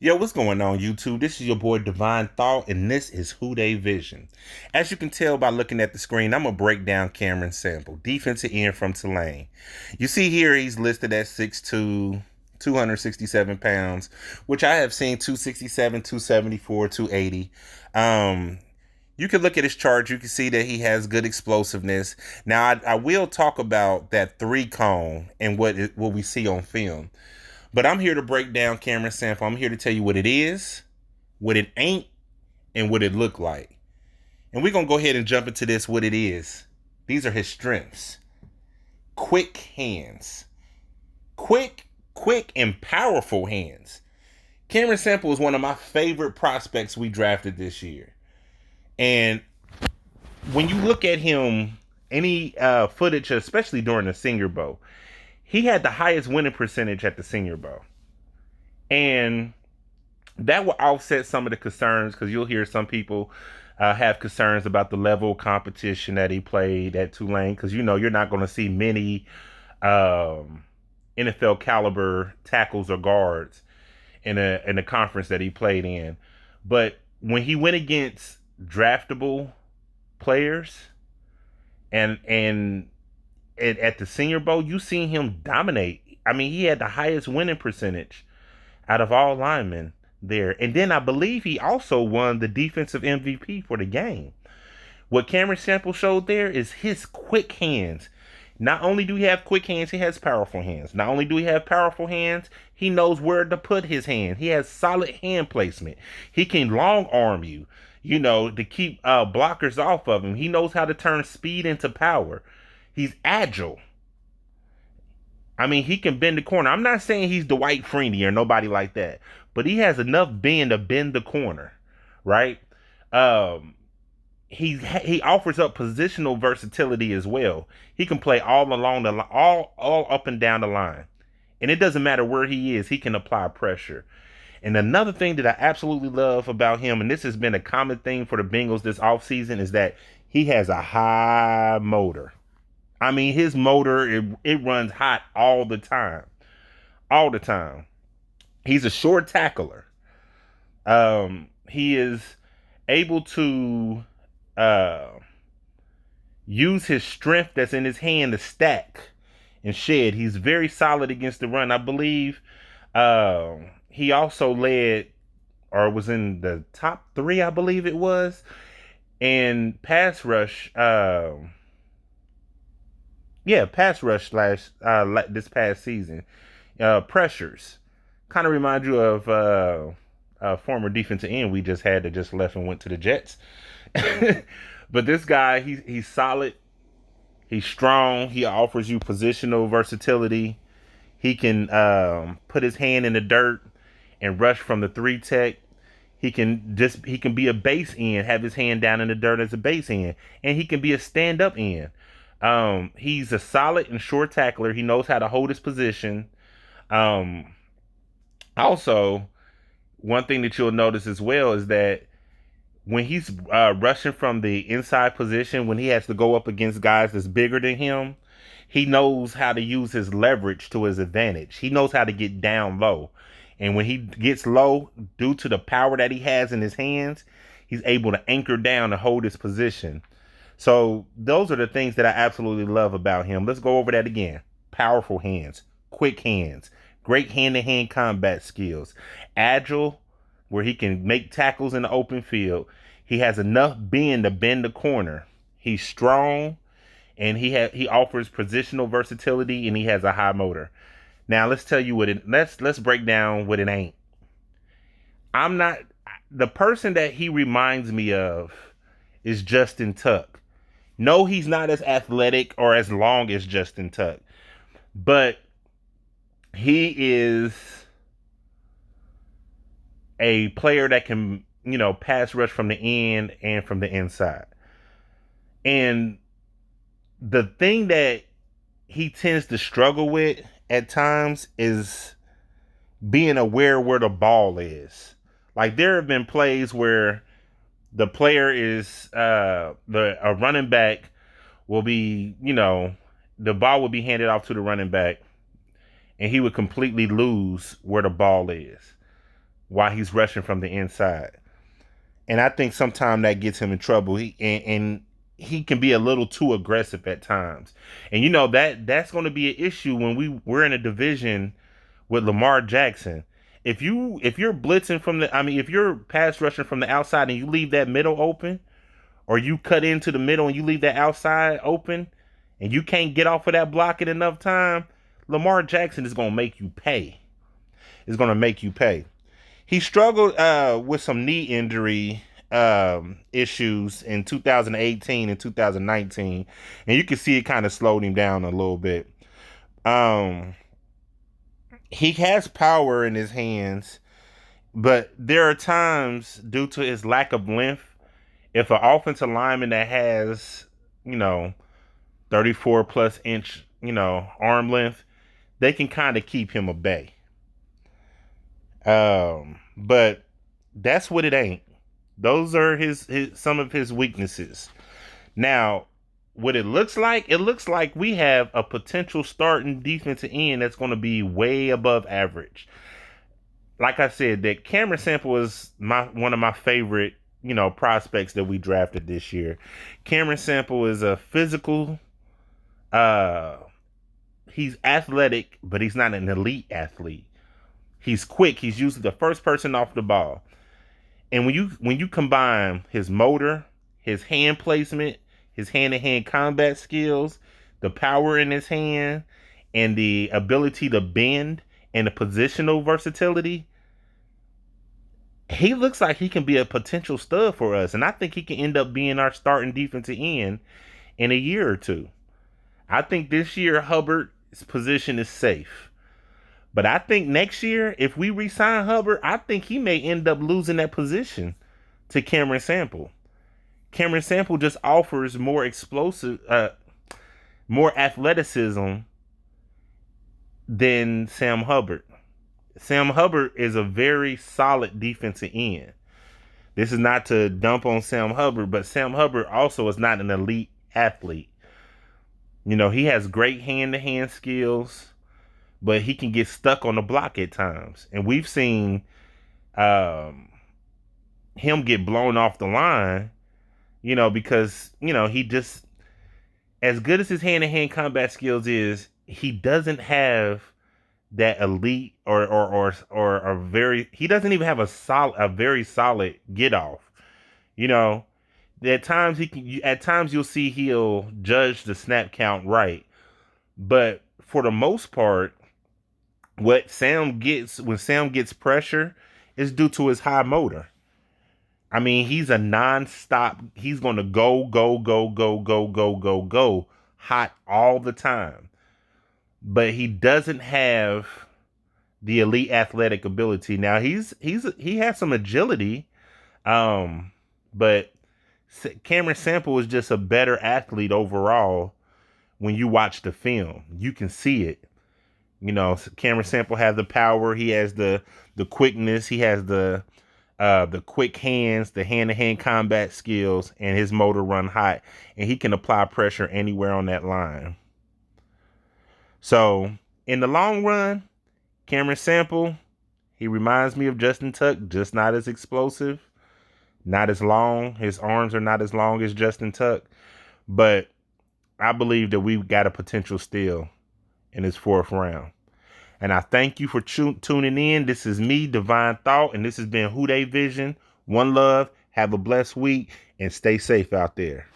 Yo, what's going on, YouTube? This is your boy Divine Thought, and this is Who They Vision. As you can tell by looking at the screen, I'm going to break down Cameron Sample, defensive end from Tulane. You see here, he's listed at 6'2", 267 pounds, which I have seen 267, 274, 280. You can look at his chart. You can see that he has good explosiveness. Now, I will talk about that three cone and what we see on film. But I'm here to break down Cameron Sample. I'm here to tell you what it is, what it ain't, and what it look like. And we're going to go ahead and jump into this, what it is. These are his strengths. Quick hands. Quick, and powerful hands. Cameron Sample is one of my favorite prospects we drafted this year. And when you look at him, any footage, especially during the Senior Bowl, he had the highest winning percentage at the Senior Bowl. And that will offset some of the concerns, because you'll hear some people have concerns about the level of competition that he played at Tulane, because you're not going to see many NFL caliber tackles or guards in a conference that he played in. But when he went against draftable players and at the Senior Bowl, you seen him dominate. I mean, he had the highest winning percentage out of all linemen there. And then I believe he also won the defensive MVP for the game. What Cameron Sample showed there is his quick hands. Not only do he have quick hands, he has powerful hands. Not only do he have powerful hands, he knows where to put his hand. He has solid hand placement. He can long arm you, to keep blockers off of him. He knows how to turn speed into power. He's agile. I mean, he can bend the corner. I'm not saying he's Dwight Freeney or nobody like that, but he has enough bend to bend the corner, right? He offers up positional versatility as well. He can play all along the all up and down the line, and it doesn't matter where he is. He can apply pressure. And another thing that I absolutely love about him, and this has been a common thing for the Bengals this offseason, is that he has a high motor. I mean, his motor, it runs hot all the time. All the time. He's a short tackler. He is able to use his strength that's in his hand to stack and shed. He's very solid against the run. I believe he also led, or was in the top 3, I believe it was, and pass rush. Pass rush this past season. Pressures. Kind of remind you of a former defensive end we just had that just left and went to the Jets. But this guy, he's solid. He's strong. He offers you positional versatility. He can put his hand in the dirt and rush from the 3 tech. He can be a base end, have his hand down in the dirt as a base end, and he can be a stand up end. He's a solid and short tackler. He knows how to hold his position. Also, one thing that you'll notice as well is that when he's rushing from the inside position, when he has to go up against guys that's bigger than him, he knows how to use his leverage to his advantage. He knows how to get down low. And when he gets low, due to the power that he has in his hands, he's able to anchor down and hold his position. So those are the things that I absolutely love about him. Let's go over that again. Powerful hands, quick hands, great hand-to-hand combat skills, agile, where he can make tackles in the open field. He has enough bend to bend the corner. He's strong, and he offers positional versatility, and he has a high motor. Now let's tell you what it. Let's break down what it ain't. I'm not the person that he reminds me of is Justin Tuck. No, he's not as athletic or as long as Justin Tuck, but he is a player that can, pass rush from the end and from the inside. And the thing that he tends to struggle with at times is being aware where the ball is. Like, there have been plays where the player is a running back will be, the ball will be handed off to the running back, and he would completely lose where the ball is. while he's rushing from the inside. And I think sometimes that gets him in trouble. And he can be a little too aggressive at times. And you know that's going to be an issue when we're in a division with Lamar Jackson. If you're blitzing from if you're pass rushing from the outside and you leave that middle open, or you cut into the middle and you leave that outside open, and you can't get off of that block in enough time, Lamar Jackson is going to make you pay. Is going to make you pay. He struggled with some knee injury issues in 2018 and 2019, and you can see it kind of slowed him down a little bit. Um, he has power in his hands, but there are times due to his lack of length, if an offensive lineman that has, you know, 34 plus inch, arm length, they can kind of keep him at bay. But that's what it ain't. Those are his some of his weaknesses. Now, what it looks like we have a potential starting defensive end that's going to be way above average. Like I said, that Cameron Sample is one of my favorite, prospects that we drafted this year. Cameron Sample is a physical, he's athletic, but he's not an elite athlete. He's quick. He's usually the first person off the ball. And when you combine his motor, his hand placement, his hand-to-hand combat skills, the power in his hand, and the ability to bend and the positional versatility, he looks like he can be a potential stud for us. And I think he can end up being our starting defensive end in a year or two. I think this year Hubbard's position is safe. But I think next year, if we re-sign Hubbard, I think he may end up losing that position to Cameron Sample. Cameron Sample just offers more explosive, more athleticism than Sam Hubbard. Sam Hubbard is a very solid defensive end. This is not to dump on Sam Hubbard, but Sam Hubbard also is not an elite athlete. He has great hand-to-hand skills, but he can get stuck on the block at times. And we've seen him get blown off the line, because, he just, as good as his hand-to-hand combat skills is, he doesn't have that elite or very, he doesn't even have a very solid get off. At times you'll see he'll judge the snap count right. But for the most part, what Sam gets when Sam gets pressure is due to his high motor. I mean, he's a non-stop. He's going to go hot all the time. But he doesn't have the elite athletic ability. Now he has some agility, but Cameron Sample is just a better athlete overall. When you watch the film, you can see it. Cameron Sample has the power. He has the quickness. He has the quick hands, the hand-to-hand combat skills, and his motor run hot. And he can apply pressure anywhere on that line. So, in the long run, Cameron Sample, he reminds me of Justin Tuck, just not as explosive, not as long. His arms are not as long as Justin Tuck. But I believe that we've got a potential steal in his fourth round. And I thank you for tuning in. This is me, Divine Thought, and this has been Who Dey Vision. One love. Have a blessed week and stay safe out there.